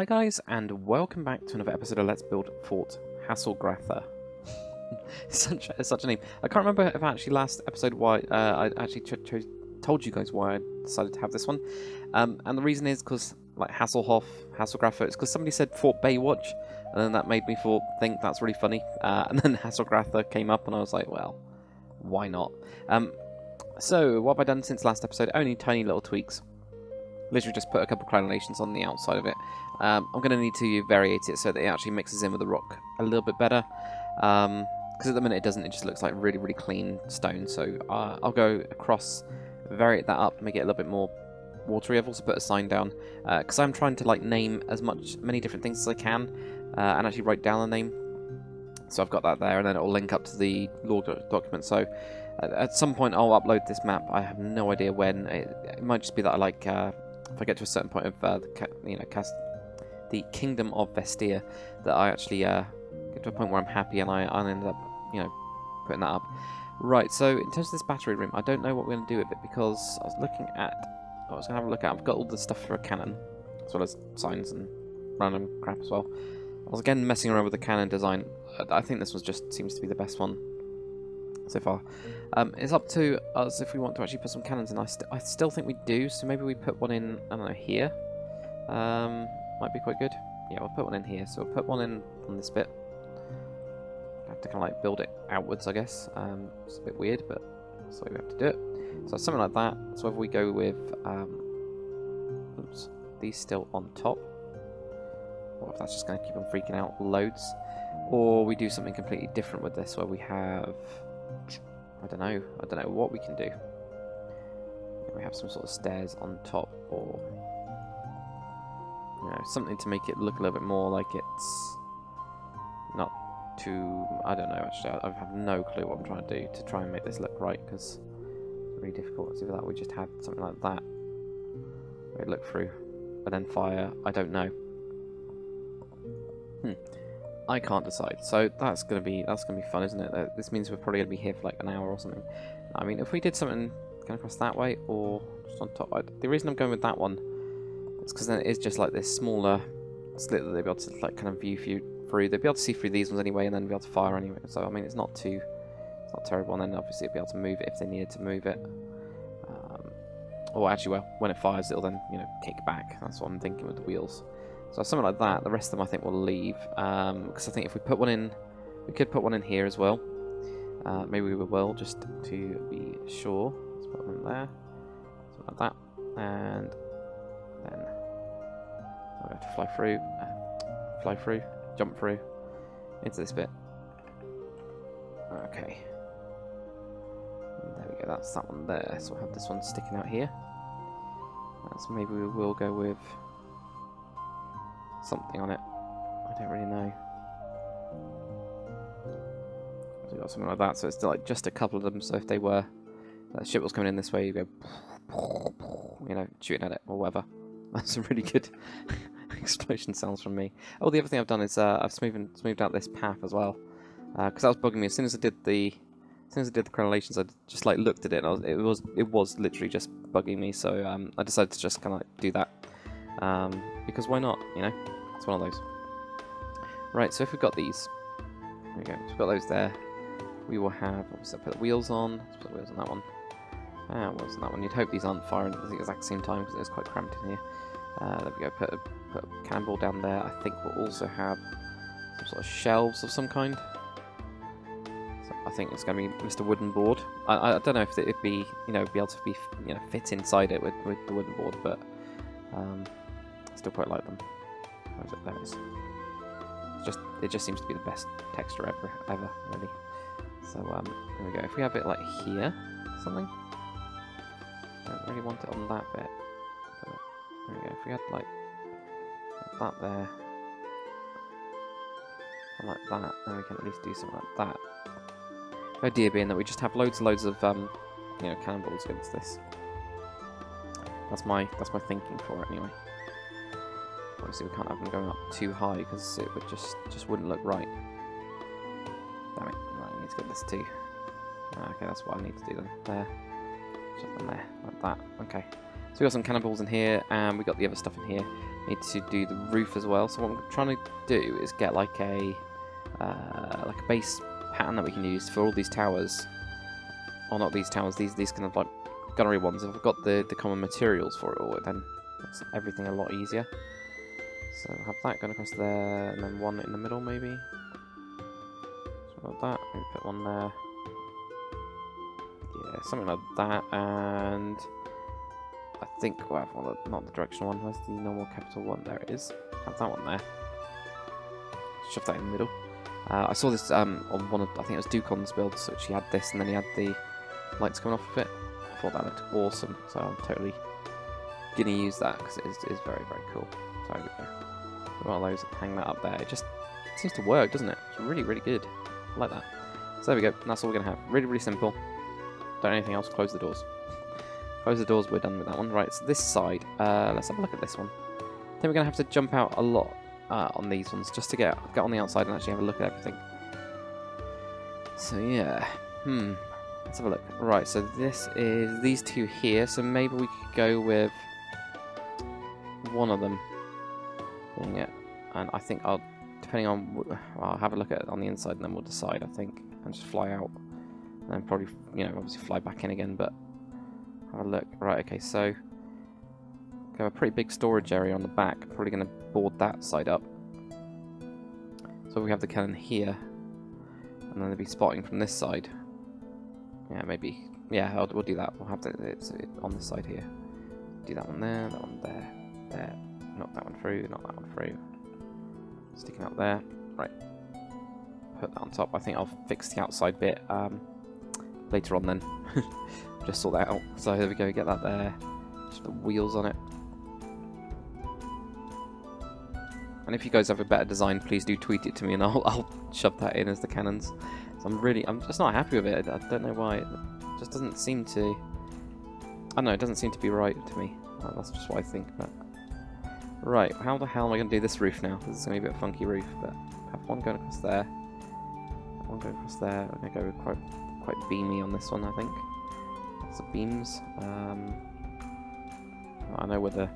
Hi guys, and welcome back to another episode of Let's Build Fort Hasselgathe. such a name. I can't remember if actually last episode why I actually told you guys why I decided to have this one. And the reason is because like Hasselgathe, it's because somebody said Fort Baywatch, and then that made me think that's really funny. And then Hasselgathe came up, and I was like, well, why not? So what have I done since last episode? Only tiny little tweaks. Literally just put a couple of crenellations on the outside of it. I'm going to need to variate it so that it actually mixes in with the rock a little bit better. Because at the minute it doesn't, it just looks like really, really clean stone. So I'll go across, variate that up, make it a little bit more watery. I've also put a sign down because I'm trying to like name many different things as I can and actually write down the name. So I've got that there, and then it will link up to the lore document. So at some point I'll upload this map. I have no idea when. It might just be that I like... if I get to a certain point of the Kingdom of Vestia, that I actually get to a point where I'm happy and I'll end up, putting that up. Right, so in terms of this battery room, I don't know what we're going to do with it because I was looking at... I was going to have a look at... I've got all the stuff for a cannon, as well as signs and random crap as well. I was again messing around with the cannon design. I think this one just seems to be the best one so far. It's up to us if we want to actually put some cannons in. I still think we do, so maybe we put one in, I don't know, here. Might be quite good. Yeah, we'll put one in here. So we'll put one in on this bit. Have to kind of like build it outwards, I guess. It's a bit weird, but that's the way we have to do it. So something like that. So if we go with, oops, these still on top, or if that's just going to keep on freaking out loads, or we do something completely different with this, where we have... I don't know what we can do. We have some sort of stairs on top, or something to make it look a little bit more like it's not too... I don't know, actually. I have no clue what I'm trying to do to try and make this look right, because it's really difficult. So for that, we just had something like that. We'd look through, and then fire. I don't know. I can't decide, so that's gonna be fun, isn't it? This means we're probably gonna be here for like an hour or something. I mean, if we did something going across that way or just on top, the reason I'm going with that one is because then it is just like this smaller slit that they'll be able to like kind of view through. They'll be able to see through these ones anyway, and then be able to fire anyway. So I mean, it's not terrible. And then obviously it'll be able to move it if they needed to move it. Or actually, well, when it fires, it'll then kick back. That's what I'm thinking with the wheels. So something like that. The rest of them I think we'll leave, because I think if we put one in, we could put one in here as well. Maybe we will, just to be sure. Let's put one in there, something like that, and then we have to fly through, jump through into this bit. Okay, and there we go. That's that one there. So we'll have this one sticking out here. So maybe we will go with something on it. I don't really know. So we got something like that. So it's still like just a couple of them. So if they were, ship was coming in this way, you go, shooting at it or whatever. That's a really good explosion sounds from me. Oh, the other thing I've done is I've smoothed out this path as well, because that was bugging me. As soon as I did the crenellations, I just like looked at it, and it was literally just bugging me. So I decided to just kind of like do that. Because why not, It's one of those. Right, so if we've got these, there we go, so we've got those there, we will have, obviously I'll put the wheels on, let's put the wheels on that one, wheels on that one. You'd hope these aren't firing at the exact same time, because it's quite cramped in here. There we go, put a cannonball down there. I think we'll also have some sort of shelves of some kind. So I think it's going to be Mr. Wooden Board. I don't know if it'd be, be able to be, fit inside it with the wooden board, but still quite like them. Where is it? There it is. It just seems to be the best texture ever, really. So there we go. If we have it like here, something. I don't really want it on that bit. But there we go. If we had like that there, and like that, then we can at least do something like that. The idea being that we just have loads and loads of cannonballs against this. That's my thinking for it anyway. Obviously we can't have them going up too high because it would just wouldn't look right. Damn it, right, I need to get this too. Okay, that's what I need to do then. There. Just on there, like that. Okay. So we got some cannonballs in here, and we got the other stuff in here. Need to do the roof as well. So what I'm trying to do is get like a base pattern that we can use for all these towers. Or not these towers, these kind of like gunnery ones. If I've got the common materials for it all, then makes everything a lot easier. So we'll have that going across there, and then one in the middle maybe. Something like that. Maybe put one there. Yeah, something like that, and I think we'll have one, not the directional one, where's the normal capital one? There it is. Have that one there. Shove that in the middle. I saw this on one of, I think it was Ducon's builds, so she had this and then he had the lights coming off of it. I thought that looked awesome, so I'm totally going to use that because it is very, very cool. So there we go. One of those, hang that up there. It just seems to work, doesn't it? It's really, really good. I like that. So there we go, and that's all we're going to have. Really, really simple. Don't anything else, close the doors. Close the doors, we're done with that one. Right, so this side, let's have a look at this one. I think we're going to have to jump out a lot on these ones, just to get on the outside and actually have a look at everything. So yeah, let's have a look. Right, so this is these two here, so maybe we could go with one of them doing it. And I think I'll, depending on, I'll have a look at it on the inside and then we'll decide, I think, and just fly out. And then probably, you know, obviously fly back in again, but have a look. Right, okay, so got a pretty big storage area on the back. Probably going to board that side up. So we have the cannon here, and then they'll be spotting from this side. Yeah, maybe. Yeah, we'll do that. We'll have it's on this side here. Do that one there, that one there, there. Not that one through, not that one through. Sticking out there. Right. Put that on top. I think I'll fix the outside bit later on then. Just sort that out. So there we go, get that there. Just the wheels on it. And if you guys have a better design, please do tweet it to me and I'll shove that in as the cannons. So I'm just not happy with it. I don't know why. It just doesn't seem to, I don't know, it doesn't seem to be right to me. That's just what I think. But right, how the hell am I going to do this roof now? Because it's going to be a bit of a funky roof. But I have one going across there. One going across there. I'm going to go with quite beamy on this one, I think. Lots of beams. I know where the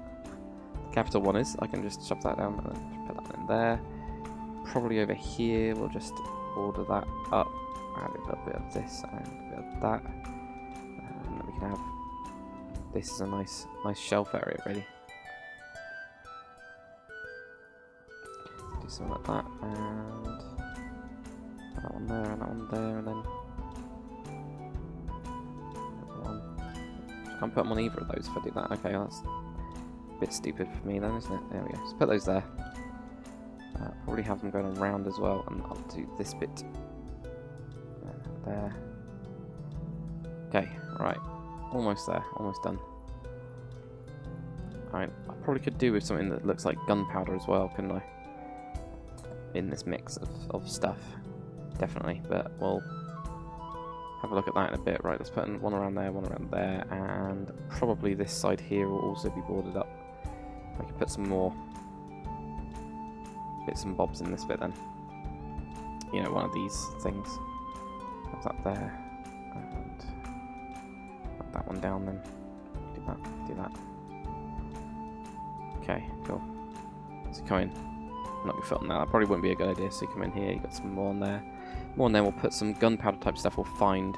capital one is. I can just shove that down and then put that in there. Probably over here we'll just order that up. Add a little bit of this and a bit of that. And then we can have, this is a nice shelf area really. Do something like that, and that one there, and that one there, and then I can't put them on either of those if I do that. Okay, that's a bit stupid for me then, isn't it? There we go. Just put those there. Probably have them going around as well, and I'll do this bit there. Okay, right. Almost there. Almost done. Alright, I probably could do with something that looks like gunpowder as well, couldn't I? In this mix of stuff. Definitely, but we'll have a look at that in a bit. Right, let's put one around there, and probably this side here will also be boarded up. I can put some more bits and bobs in this bit then. You know, one of these things. Have that there, and put that one down then. Do that. Okay, cool. So come in. Knock your foot on that. That probably wouldn't be a good idea. So you come in here, you got some more on there. More on there, we'll put some gunpowder type stuff we'll find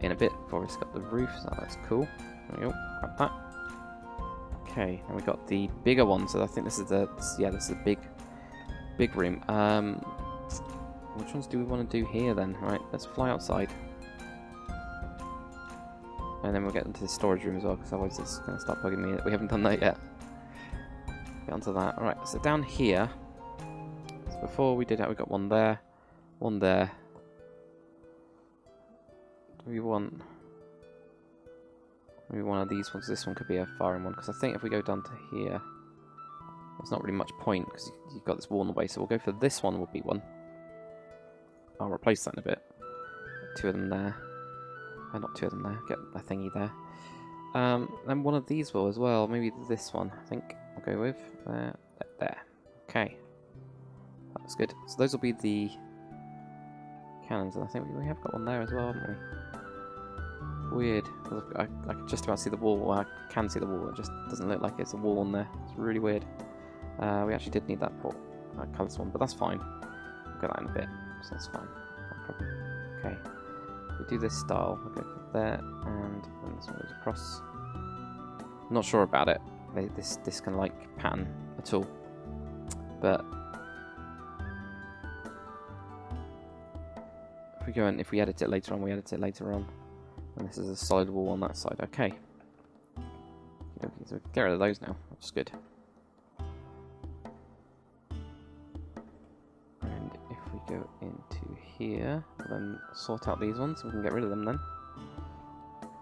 in a bit. We've already got the roof, so that's cool. There we go, grab that. Okay, and we got the bigger one, so I think this is the, yeah, this is a big room. Which ones do we want to do here then? Right, let's fly outside. And then we'll get into the storage room as well, because otherwise it's going to start bugging me. We haven't done that yet. Get onto that. Alright, so down here, so before we did that, we got one there, one there. Do we want maybe one of these ones? This one could be a firing one, because I think if we go down to here, there's not really much point, because you've got this wall in the way, so we'll go for this one, will be one. I'll replace that in a bit. Two of them there. Not two of them there, get a thingy there. Then one of these will as well, maybe this one, I think I'll go with. There. Okay. That looks good. So those will be the cannons, and I think we have got one there as well, haven't we? Weird. I can just about see the wall, well, I can see the wall, it just doesn't look like it's a wall on there. It's really weird. We actually did need that colours one, but that's fine. We'll get that in a bit, so that's fine. No problem. Okay. We do this style. We'll go for there, and then this one goes across. Not sure about it. This kind of like pattern at all, but if we edit it later on, we edit it later on. And this is a solid wall on that side. Okay. So we can get rid of those now, which is good. And if we go into here, we'll then sort out these ones, so we can get rid of them then.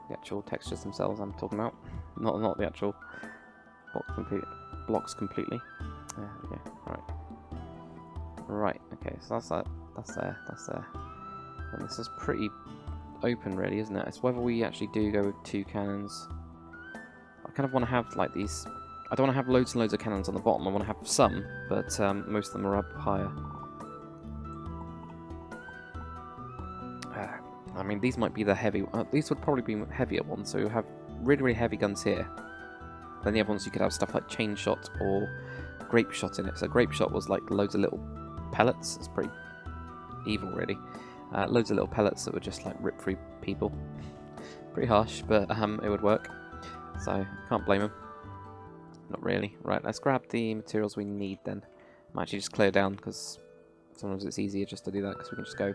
The actual textures themselves I'm talking about, not the actual blocks completely. There we go. Right. Okay. So that's that. That's there. That's there. And this is pretty open, really, isn't it? It's whether we actually do go with 2 cannons. I kind of want to have like these. I don't want to have loads and loads of cannons on the bottom. I want to have some, but most of them are up higher. I mean, these might be the heavy. These would probably be heavier ones. So you have really, really heavy guns here. Then the other ones you could have stuff like chain shot or grape shot in it. So grape shot was like loads of little pellets. It's pretty evil, really. Loads of little pellets that would just like rip through people. Pretty harsh, but it would work. So can't blame them. Not really. Right, let's grab the materials we need then. I might actually just clear down because sometimes it's easier just to do that because we can just go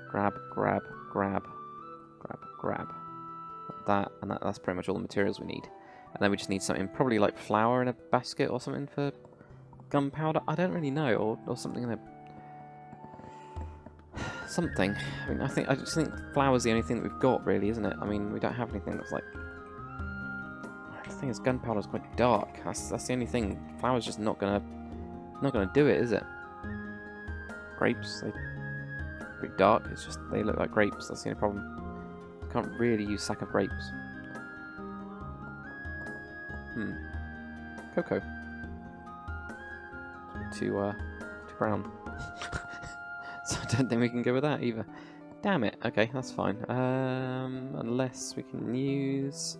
grab, grab, grab, grab, grab. Like that, and that's pretty much all the materials we need. And then we just need something, probably like flour in a basket or something for gunpowder. I don't really know, or something in a something. I mean, I just think flour's the only thing that we've got, really, isn't it? I mean, we don't have anything that's like. The thing is, gunpowder's quite dark. That's the only thing. Flour's just not gonna do it, is it? Grapes, they're pretty dark. It's just they look like grapes. That's the only problem. Can't really use sack of grapes. Cocoa. Too brown. So I don't think we can go with that either. Damn it. Okay, that's fine. Unless we can use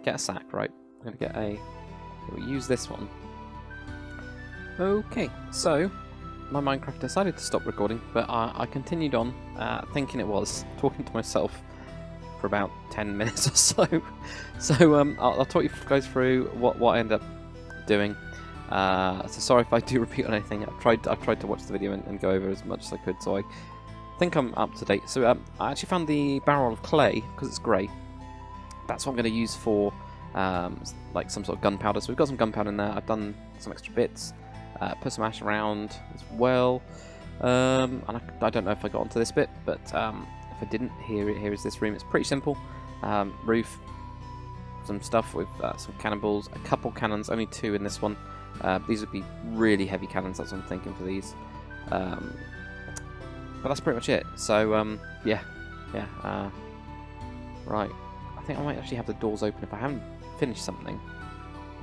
get a sack, right? I'm gonna get a. We'll use this one. Okay, so my Minecraft decided to stop recording, but I continued on, thinking it was talking to myself for about 10 minutes or so. So I'll talk you guys through what I end up doing. So sorry if I do repeat on anything. I've tried to watch the video and go over as much as I could, so I think I'm up to date. So I actually found the barrel of clay because it's grey. That's what I'm going to use for like some sort of gunpowder. So we've got some gunpowder in there. I've done some extra bits. Put some ash around as well. And I don't know if I got onto this bit, but if I didn't, here is this room. It's pretty simple. Roof, some stuff with some cannonballs, a couple cannons, only 2 in this one. These would be really heavy cannons, that's what I'm thinking for these. But that's pretty much it. So, yeah. Right. I think I might actually have the doors open if I haven't finished something.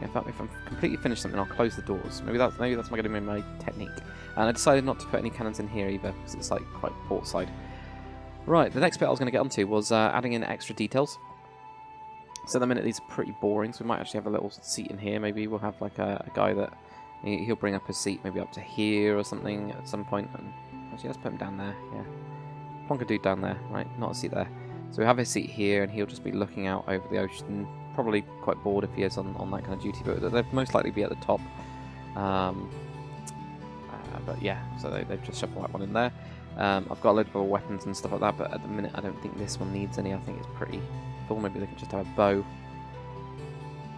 Yeah, if I'm completely finished something, I'll close the doors. Maybe that's going to be my technique. And I decided not to put any cannons in here either, because it's like quite port side. Right, the next bit I was going to get onto was adding in extra details. So at the minute these are pretty boring, so we might actually have a little seat in here. Maybe we'll have like a guy that he'll bring up his seat maybe up to here or something at some point. And actually, let's put him down there. Yeah, plonk a dude down there, right? Not a seat there. So we have his seat here, and he'll just be looking out over the ocean. Probably quite bored if he is on that kind of duty, but they'll most likely be at the top. But yeah, so they've just shoved that one in there. I've got a load of other weapons and stuff like that, but at the minute I don't think this one needs any. I think it's pretty full. Maybe they can just have a bow.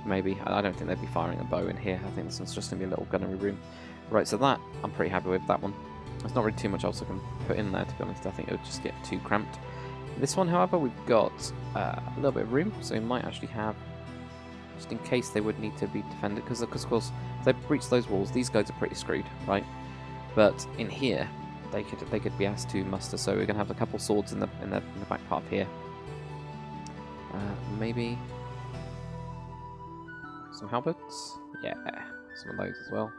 Maybe. I don't think they'd be firing a bow in here. I think this one's just going to be a little gunnery room. Right, so that, I'm pretty happy with that one. There's not really too much else I can put in there, to be honest. I think it would just get too cramped. This one, however, we've got a little bit of room, so we might actually have, just in case they would need to be defended, because of course, if they breach those walls, these guys are pretty screwed, right? But in here, they could be asked to muster, so we're going to have a couple swords in the back part of here. Maybe some halberds? Yeah, some of those as well.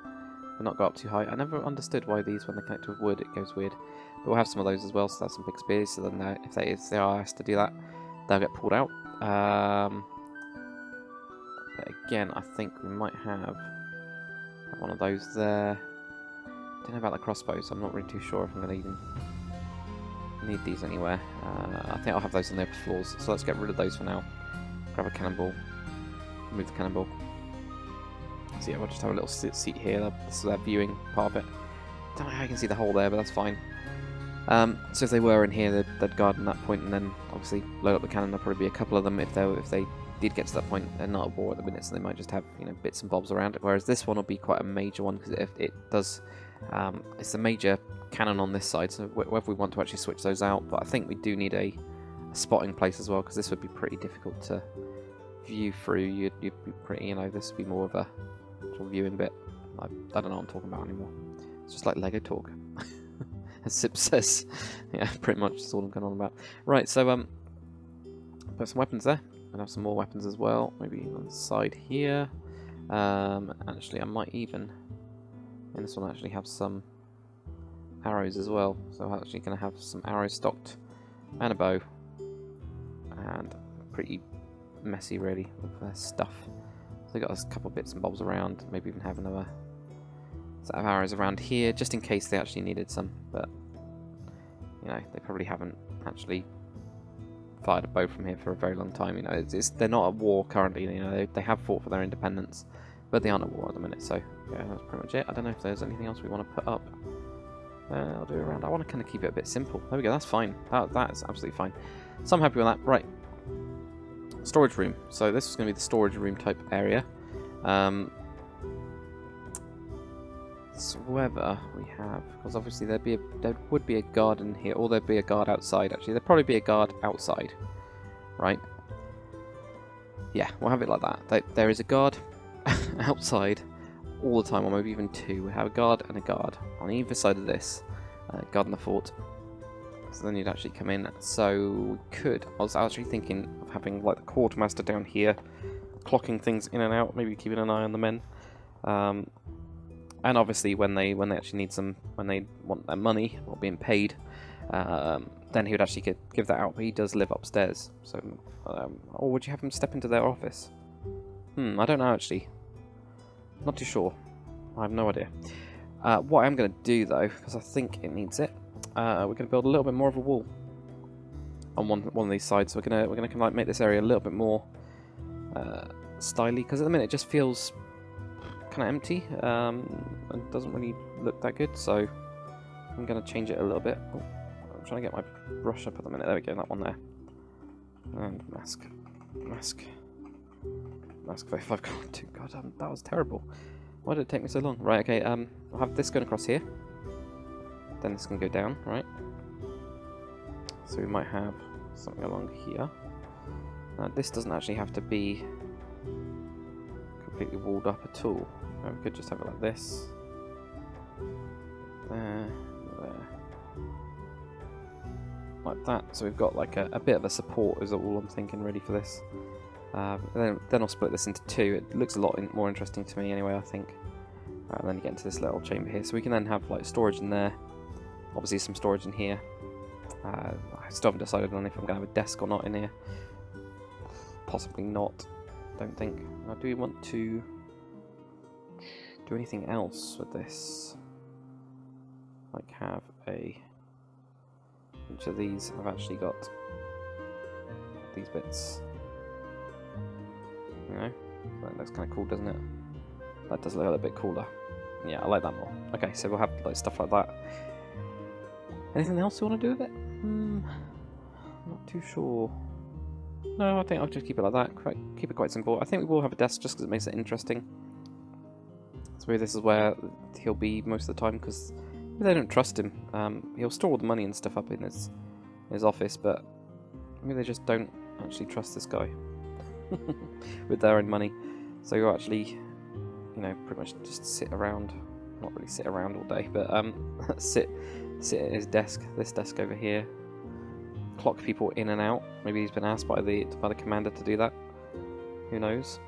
But not go up too high. I never understood why these, when they connect with wood, it goes weird. But we'll have some of those as well, so that's some big spears, so then if they are asked to do that, they'll get pulled out. But again, I think we might have one of those there. Don't know about the crossbows, so I'm not really too sure if I'm going to even need these anywhere. I think I'll have those on the upper floors, so let's get rid of those for now. Grab a cannonball, move the cannonball. So yeah, we'll just have a little seat here. This is their viewing part of it. Don't know how you can see the hole there, but that's fine. So if they were in here, they'd guard in that point, and then obviously load up the cannon. There'll probably be a couple of them if they did get to that point. They're not at war at the minute, so they might just have, you know, bits and bobs around it. Whereas this one will be quite a major one because it does. It's a major cannon on this side, so whether we want to actually switch those out, but I think we do need a spotting place as well, because this would be pretty difficult to view through. You'd be pretty, you know, this would be more of a sort of viewing bit. I don't know what I'm talking about anymore. It's just like Lego talk. As Sip says. Yeah, pretty much that's all I'm going on about. Right, so put some weapons there. And have some more weapons as well. Maybe on the side here. Actually, I might even in this one actually have some arrows as well. So I'm actually going to have some arrows stocked and a bow. And pretty messy really with their stuff. So they got a couple of bits and bobs around. Maybe even have another set of arrows around here, just in case they actually needed some, but you know, they probably haven't actually fired a bow from here for a very long time. You know, they're not at war currently. You know, they have fought for their independence, but they aren't at war at the minute. So yeah, that's pretty much it. I don't know if there's anything else we want to put up. I'll do it around. I want to kind of keep it a bit simple. There we go. That's fine. That's absolutely fine. So I'm happy with that. Right. Storage room. So this is going to be the storage room type area. So whether we have, because obviously there would be a guard in here, or there'd be a guard outside. Actually, there'd probably be a guard outside, right? Yeah, we'll have it like that. There is a guard outside all the time, or maybe even two. We have a guard and a guard on either side of this, guard in the fort. So then you'd actually come in. So we could. I was actually thinking of having like the quartermaster down here, clocking things in and out, maybe keeping an eye on the men. And obviously, when they actually need some, when they want their money or being paid, then he would actually give that out. But he does live upstairs, so or would you have him step into their office? I don't know actually. Not too sure. I have no idea. What I'm going to do though, because I think it needs it, we're going to build a little bit more of a wall on one of these sides. So we're gonna kind of like make this area a little bit more stylish, because at the minute it just feels kind of empty and doesn't really look that good, so I'm going to change it a little bit. Oh, I'm trying to get my brush up at the minute. There we go, that one there. And mask 35. God, that was terrible. Why did it take me so long? Right, okay, I'll have this going across here. Then this can go down, right? So we might have something along here. Now this doesn't actually have to be completely walled up at all. We could just have it like this. There. Like that. So we've got like a bit of a support is all I'm thinking ready for this. Then I'll split this into two. It looks a lot more interesting to me anyway, I think. And then you get into this little chamber here. So we can then have like storage in there. Obviously some storage in here. I still haven't decided on if I'm going to have a desk or not in here. Possibly not. Don't think. Now, do we want to do anything else with this? Like have each of these have actually got these bits. You know, that looks kind of cool, doesn't it? That does look a little bit cooler. Yeah, I like that more. Okay, so we'll have like stuff like that. Anything else you want to do with it? Not too sure. No, I think I'll just keep it like that. Keep it quite simple. I think we will have a desk just because it makes it interesting. So maybe this is where he'll be most of the time, because they don't trust him. He'll store all the money and stuff up in his office, but maybe they just don't actually trust this guy with their own money. So you'll actually, you know, pretty much just sit around. Not really sit around all day, but sit at his desk. This desk over here. Clock people in and out. Maybe he's been asked by the commander to do that. Who knows?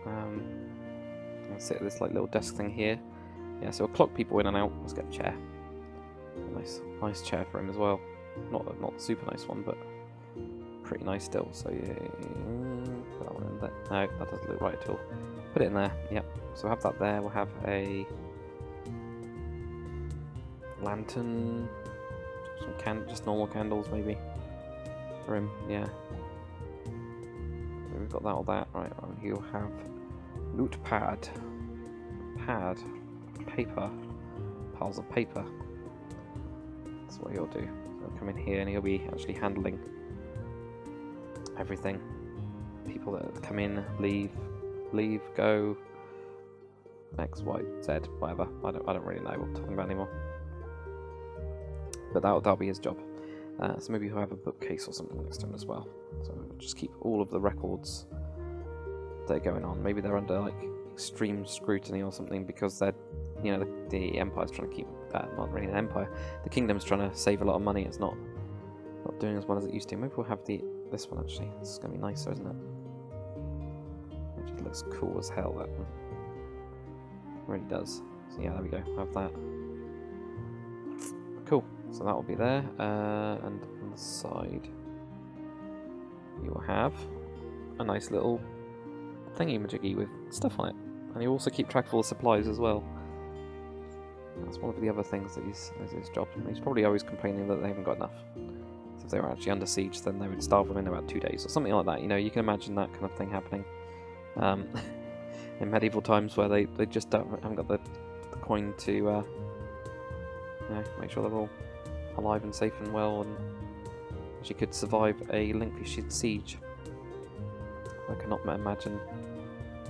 I'll sit at this like little desk thing here. Yeah, so we'll clock people in and out. Let's get a chair. Nice chair for him as well. Not a super nice one, but pretty nice still. So yeah, put that one in there. No, that doesn't look right at all. Put it in there. Yep. So we'll have that there. We'll have a lantern, just normal candles maybe for him. Yeah. So we've got that or that. Right. He'll have loot pad, paper, piles of paper. That's what he'll do. So he'll come in here and he'll be actually handling everything. People that come in, leave, go, X, Y, Z, whatever. I don't really know what I'm talking about anymore. But that'll be his job. So maybe he'll have a bookcase or something next to him as well. So we'll just keep all of the records that are going on. Maybe they're under like extreme scrutiny or something because they're, you know, the Empire's trying to keep not really an empire. The kingdom's trying to save a lot of money. It's not doing as well as it used to. Maybe we'll have this one actually. This is gonna be nicer, isn't it? It just looks cool as hell. That one really does. So yeah, there we go. Have that. Cool. So that will be there. And on the side, you will have a nice little thingy-majiggy with stuff on it, and you also keep track of all the supplies as well. That's one of the other things that is his job. He's probably always complaining that they haven't got enough. So if they were actually under siege, then they would starve them in about 2 days or something like that. You know, you can imagine that kind of thing happening in medieval times where they just haven't got the coin to you know, make sure they're all alive and safe and well, and she could survive a lengthy siege. I cannot imagine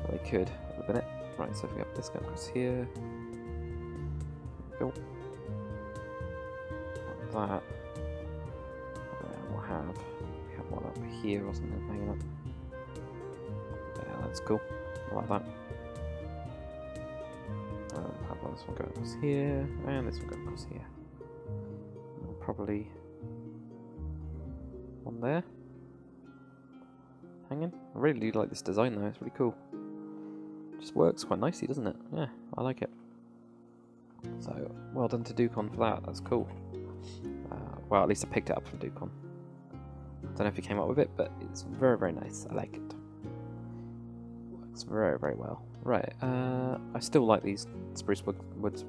that they could at the minute. Right, so if we have this going across here. Go. Like that. And we have one up here or something hanging up. Yeah, that's cool. I like that. Have this one go across here, and this one go across here. And probably one there. Hanging. I really do like this design though, it's really cool. It just works quite nicely, doesn't it? Yeah, I like it. So, well done to Dukon for that, that's cool. Well, at least I picked it up from Dukon. Don't know if he came up with it, but it's very, very nice. I like it. Works very, very well. Right, I still like these spruce wood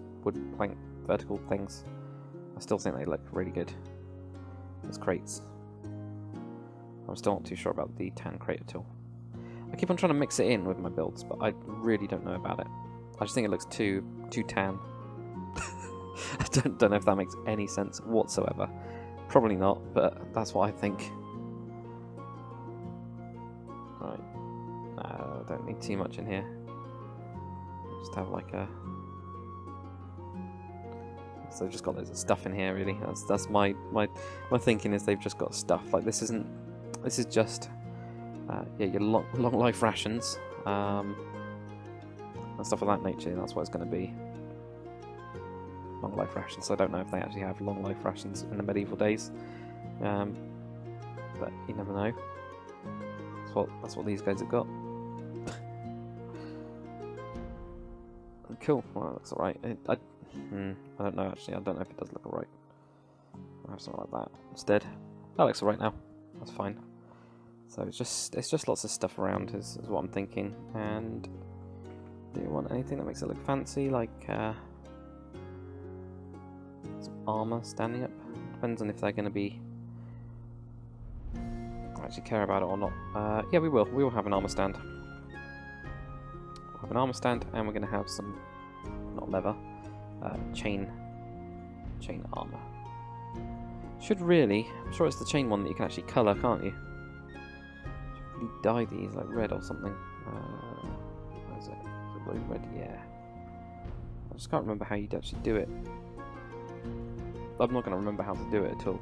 plank vertical things. I still think they look really good. Those crates. I'm still not too sure about the tan crate at all. I keep on trying to mix it in with my builds, but I really don't know about it. I just think it looks too tan. I don't know if that makes any sense whatsoever. Probably not, but that's what I think. Right. No, I don't need too much in here. Just have like a... So they've just got loads of stuff in here, really. That's my thinking is they've just got stuff. Like this isn't... This is just... yeah, your long life rations. And stuff of that nature. That's what it's going to be. Long life rations. So I don't know if they actually have long life rations in the medieval days. But you never know. That's what these guys have got. Cool. Well, that looks alright. I don't know actually. I don't know if it does look alright. I'll have something like that instead. That looks alright now. That's fine. So it's just lots of stuff around is what I'm thinking. And do you want anything that makes it look fancy, like some armor standing up? Depends on if they're going to be actually care about it or not. Yeah, we will. We will have an armor stand. We'll have an armor stand, and we're going to have some, not leather, chain armor. Should really, I'm sure it's the chain one that you can actually colour, can't you? Should really dye these like red or something. What is it? Is it blue, red? Yeah. I just can't remember how you'd actually do it. I'm not going to remember how to do it at all.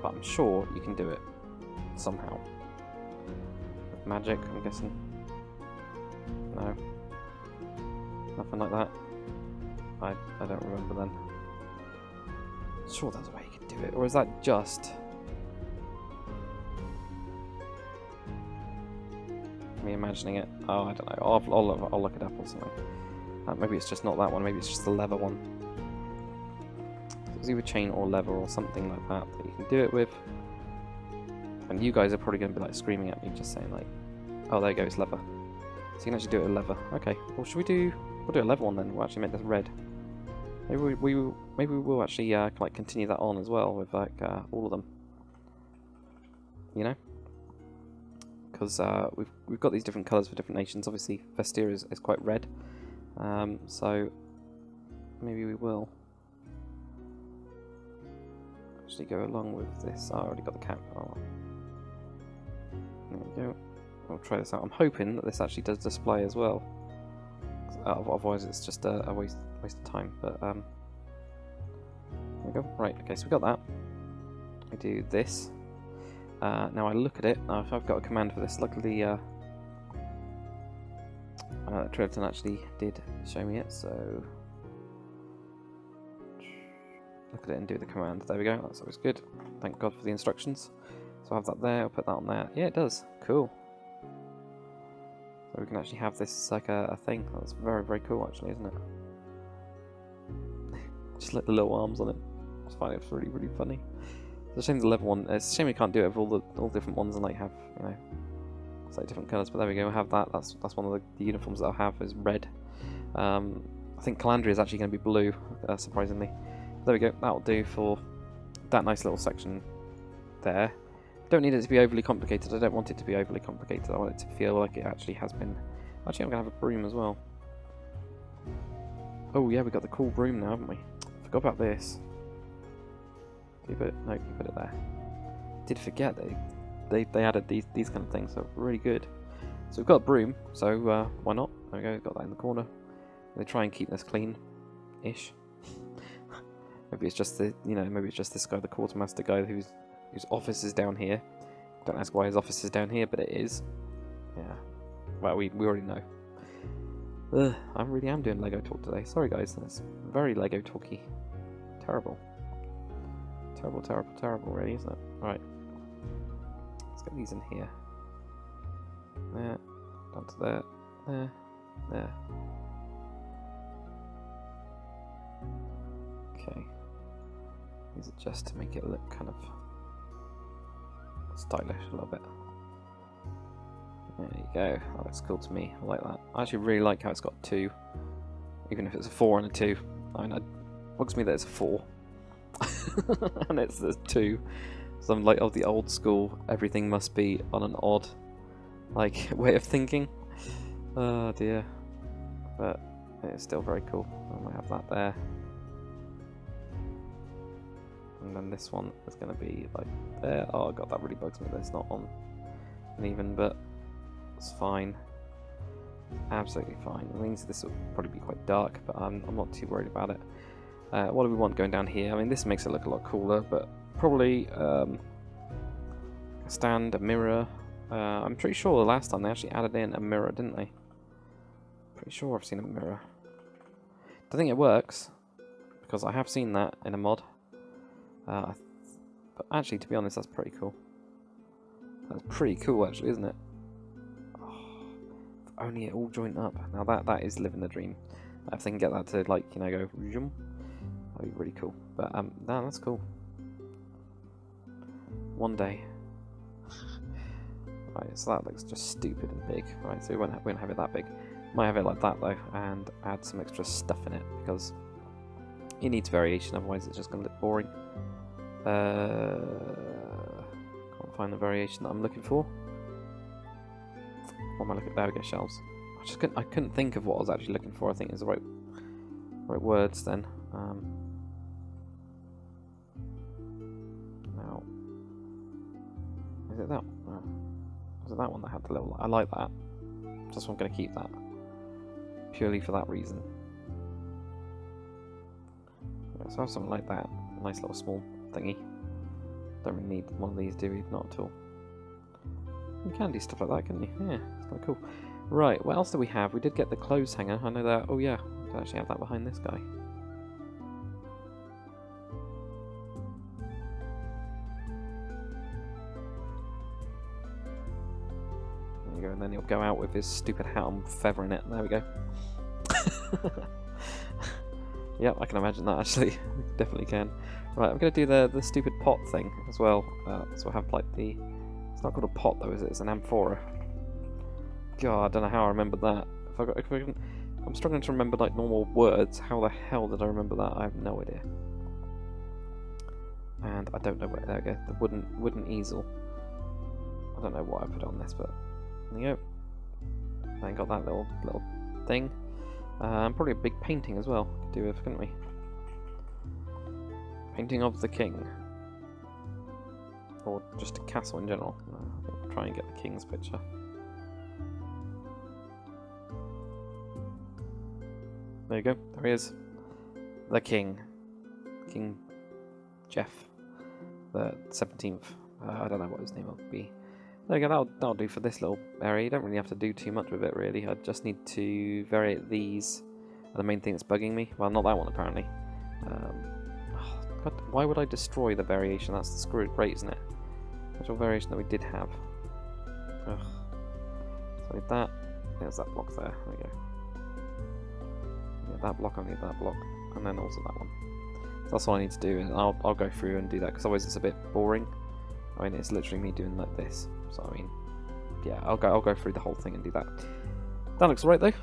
But I'm sure you can do it somehow. With magic, I'm guessing. No. Nothing like that. I don't remember then. Sure there's a way you can do it, or is that just me imagining it? Oh, I don't know. I'll look it up or something. Maybe it's just not that one. Maybe it's just the leather one. It's either chain or leather or something like that that you can do it with. And you guys are probably going to be like screaming at me, just saying like, Oh, there you go, it's leather. So you can actually do it with leather. Okay, well, should we do... We'll do a leather one then. We'll actually make this red. Maybe we will actually like continue that on as well with like all of them. You know? Because we've got these different colours for different nations. Obviously, Vestir is quite red. So maybe we will actually go along with this. Oh, I already got the cap. Oh. There we go. We'll try this out. I'm hoping that this actually does display as well. Otherwise, it's just a waste of time. But there we go. Right. Okay. So we got that. We do this. Now I look at it. I've got a command for this. Luckily, Triliton actually did show me it. So look at it and do the command. There we go. That's always good. Thank God for the instructions. So I have that there. I'll put that on there. Yeah, it does. Cool. So we can actually have this like a thing. That's very, very cool actually, isn't it? Just like the little arms on it. I just find it really, really funny. It's a shame the level one. It's a shame we can't do it with all different ones and like have, you know, it's like different colours. But there we go. We have that. That's one of the uniforms that I'll have is red. I think Calandria is actually going to be blue, surprisingly. There we go. That'll do for that nice little section there. Don't need it to be overly complicated. I don't want it to be overly complicated. I want it to feel like it actually has been. Actually, I'm going to have a broom as well. Oh yeah, we got the cool broom now, haven't we? Forgot about this. No, you put it there. Did forget they added these kind of things, so really good. So we've got a broom, so why not? There we go. Got that in the corner. They try and keep this clean-ish. Maybe it's just maybe it's just this guy, the quartermaster guy, whose office is down here. Don't ask why his office is down here, but it is. Yeah. Well, we already know. Ugh, I really am doing Lego talk today. Sorry guys, that's very Lego talky. Terrible. Terrible, terrible, terrible, really, isn't it? Right. Let's get these in here. There. Down to there. There. There. Okay. These are just to make it look kind of stylish a little bit. There you go. That looks cool to me. I like that. I actually really like how it's got 2. Even if it's a 4 and a 2. I mean, it bugs me that it's a 4. And it's the 2. So I'm like of the old school, everything must be on an odd like way of thinking. Oh dear. But it's still very cool. I might have that there. And then this one is going to be like there. Oh god, that really bugs me that it's not on an even, but it's fine. Absolutely fine. It means this will probably be quite dark, but I'm not too worried about it. What do we want going down here? I mean, this makes it look a lot cooler, but probably a stand, a mirror. I'm pretty sure the last time they actually added in a mirror, didn't they? Pretty sure I've seen a mirror. Don't think it works, because I have seen that in a mod. But actually, to be honest, that's pretty cool. That's pretty cool, actually, isn't it? Oh, if only it all joined up. Now that is living the dream. If they can get that to, like, you know, go zoom, that'd be really cool. But no, that's cool. One day. Right, so that looks just stupid and big. Right, so we won't have it that big. Might have it like that though, and add some extra stuff in it because it needs variation. Otherwise, it's just going to look boring. Can't find the variation that I'm looking for. What am I looking at? There we go, shelves. I couldn't think of what I was actually looking for. I think it's the right words then. Now, is it that? Was it that one that had the little? I like that. Just I'm going to keep that purely for that reason. Yeah, so I have something like that. A nice little small thingy. Don't really need one of these, do we? Not at all. You can do stuff like that, can't you? Yeah, it's kind of cool. Right, what else do we have? We did get the clothes hanger. I know that. Oh yeah, we can actually have that behind this guy. There you go, and then he'll go out with his stupid hat and feather in it. There we go. Yep, I can imagine that actually. Definitely can. Right, I'm going to do the stupid pot thing as well. So I have like the... It's not called a pot though, is it? It's an amphora. God, I don't know how I remembered that. I'm struggling to remember like normal words. How the hell did I remember that? I have no idea. And I don't know where. There we go. The wooden easel. I don't know why I put it on this, but there you go. Then got that little thing. Probably a big painting as well. Could do with, couldn't we? Painting of the king, or just a castle in general. I'll try and get the king's picture. There you go. There he is. The king. King Jeff. The 17th. I don't know what his name would be. There you go. That'll do for this little area. You don't really have to do too much with it, really. I just need to variate these. Are the main thing that's bugging me. Well, not that one, apparently. God, why would I destroy the variation? That's the screw rate, isn't it? Actual variation that we did have. Ugh. So I need that. There's that block there. There we go. That block, I need that block, and then also that one. So that's all I need to do, and I'll go through and do that, because otherwise it's a bit boring. I mean, it's literally me doing like this. So I mean, yeah, I'll go through the whole thing and do that. That looks alright though.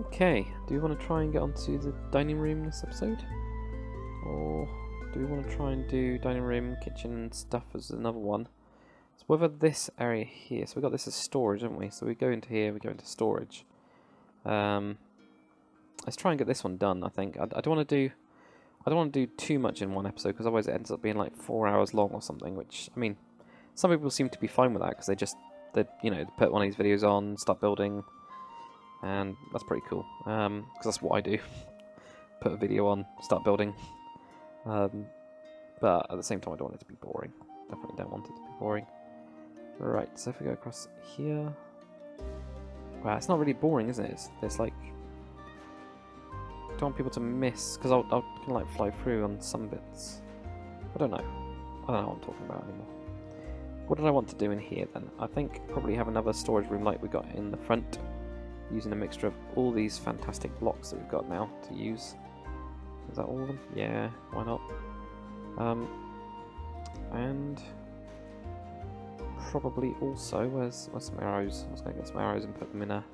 Okay, do we want to try and get onto the dining room this episode, or do we want to try and do dining room, kitchen, and stuff as another one? So whether this area here, so we got this as storage, haven't we? So we go into here, we go into storage. Let's try and get this one done. I think I don't want to do too much in one episode, because otherwise it ends up being like 4 hours long or something. Which, I mean, some people seem to be fine with that, because they you know, put one of these videos on, start building, and that's pretty cool. Because that's what I do. Put a video on, start building. But at the same time, I don't want it to be boring. Definitely don't want it to be boring. Right. So if we go across here. Wow, it's not really boring, is it? It's like, I don't want people to miss, because I'll kind of like fly through on some bits. I don't know what I'm talking about anymore. What did I want to do in here then? I think probably have another storage room like we got in the front, using a mixture of all these fantastic blocks that we've got now to use. Is that all of them? Yeah, why not? And probably also, where's some arrows? I was going to get some arrows and put them in a...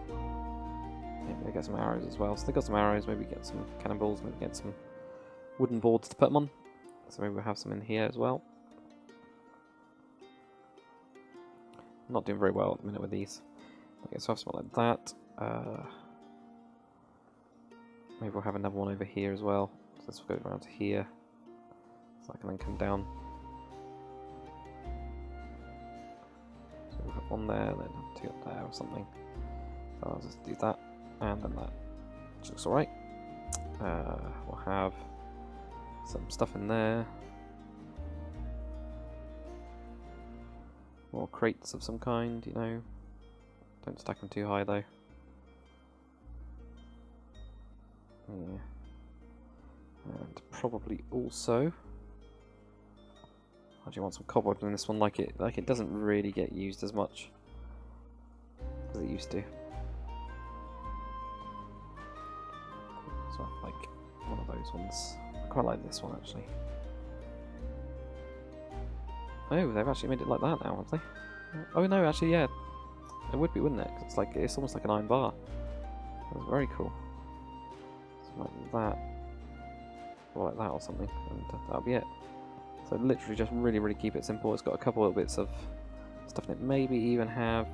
Yeah, maybe get some arrows as well. So they got some arrows, maybe get some cannonballs, maybe get some wooden boards to put them on. So maybe we'll have some in here as well. I'm not doing very well at the minute with these. Okay, so I'll have something like that. Maybe we'll have another one over here as well. So this will go around to here. So I can then come down. So we'll have one there, then two up there or something. So I'll just do that, and then that. Which looks alright. We'll have some stuff in there. More crates of some kind, you know. Don't stack them too high though. Yeah. And probably also, I do want some cobweb in this one, like it doesn't really get used as much as it used to. So I like one of those ones. I quite like this one actually. Oh, they've actually made it like that now, have they? Oh no, actually, yeah, it would be, wouldn't it? 'Cause it's almost like an iron bar. That's very cool. So like that, or like that, or something, and that'll be it. So literally, just really keep it simple. It's got a couple of bits of stuff in it. Maybe even have,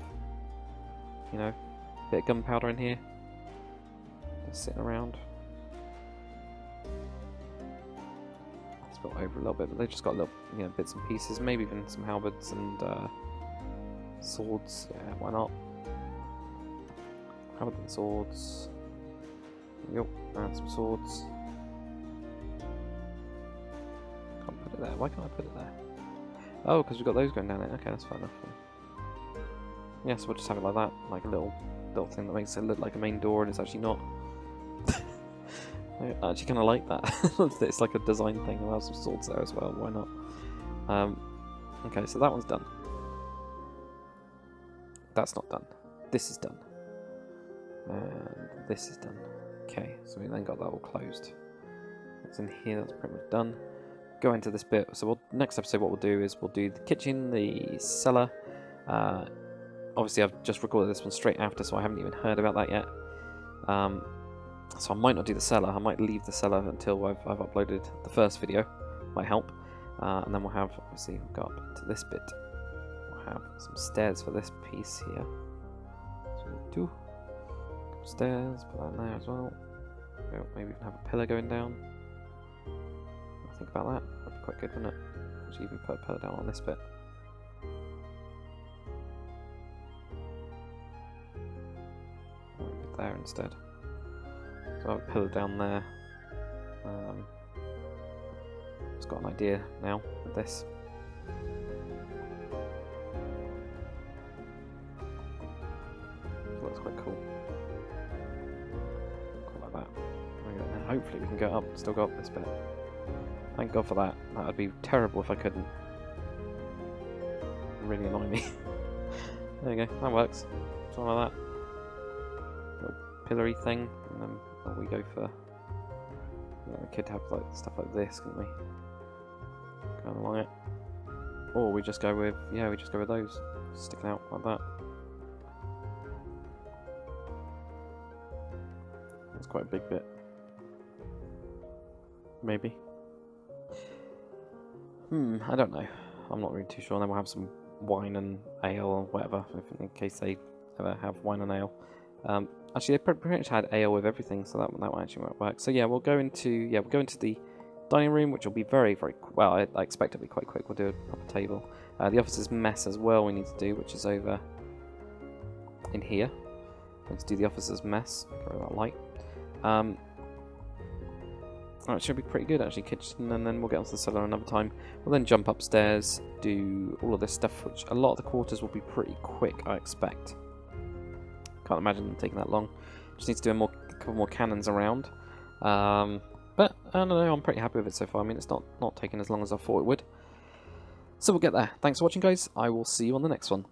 you know, a bit of gunpowder in here, just sitting around. Spill over a little bit, but they've just got little, you know, bits and pieces. Maybe even some halberds and swords. Yeah, why not? Halberds and swords. Yup, and some swords. Can't put it there. Why can't I put it there? Oh, because we've got those going down it. Okay, that's fine enough. Yeah, so we'll just have it like that, like a little thing that makes it look like a main door, and it's actually not. I actually kind of like that. It's like a design thing. We'll have some swords there as well. Why not? Okay, so that one's done. That's not done. This is done. And this is done. Okay, so we then got that all closed. That's in here. That's pretty much done. Go into this bit. So next episode, what we'll do is we'll do the kitchen, the cellar. obviously I've just recorded this one straight after, so I haven't even heard about that yet. So I might not do the cellar. I might leave the cellar until I've uploaded the first video. Might help. And then we'll have, obviously, we'll go up to this bit. We'll have some stairs for this piece here. So we do stairs, put that in there as well. Maybe even have a pillar going down. Think about that. That'd be quite good, wouldn't it? Actually, even put a pillar down on this bit. Put there instead. So I have a pillar down there. Just got an idea now with this. Looks quite cool. Quite like that. And hopefully we can go up. Still go up this bit. Thank God for that. That would be terrible if I couldn't. It'd really annoy me. There you go. That works. Something like that. Little pillory thing, and then we go for. You know, we could have like stuff like this, couldn't we? Going along it. Or we just go with, yeah, we just go with those. Sticking out like that. That's quite a big bit. Maybe. I don't know. I'm not really too sure. And then we'll have some wine and ale or whatever, in case they ever have wine and ale. Actually, they pretty much had ale with everything, so that one actually won't work. So yeah, we'll go into the dining room, which will be very, very well. I expect it'll be quite quick. We'll do a proper table. The officer's mess as well. We need to do, which is over in here. Let's do the officer's mess. Throw that light. Oh, it should be pretty good actually, kitchen, and then we'll get onto the cellar another time. We'll then jump upstairs, do all of this stuff, which a lot of the quarters will be pretty quick, I expect. Can't imagine them taking that long. Just need to do a couple more cannons around. But I don't know, I'm pretty happy with it so far. I mean, it's not taking as long as I thought it would. So we'll get there. Thanks for watching, guys. I will see you on the next one.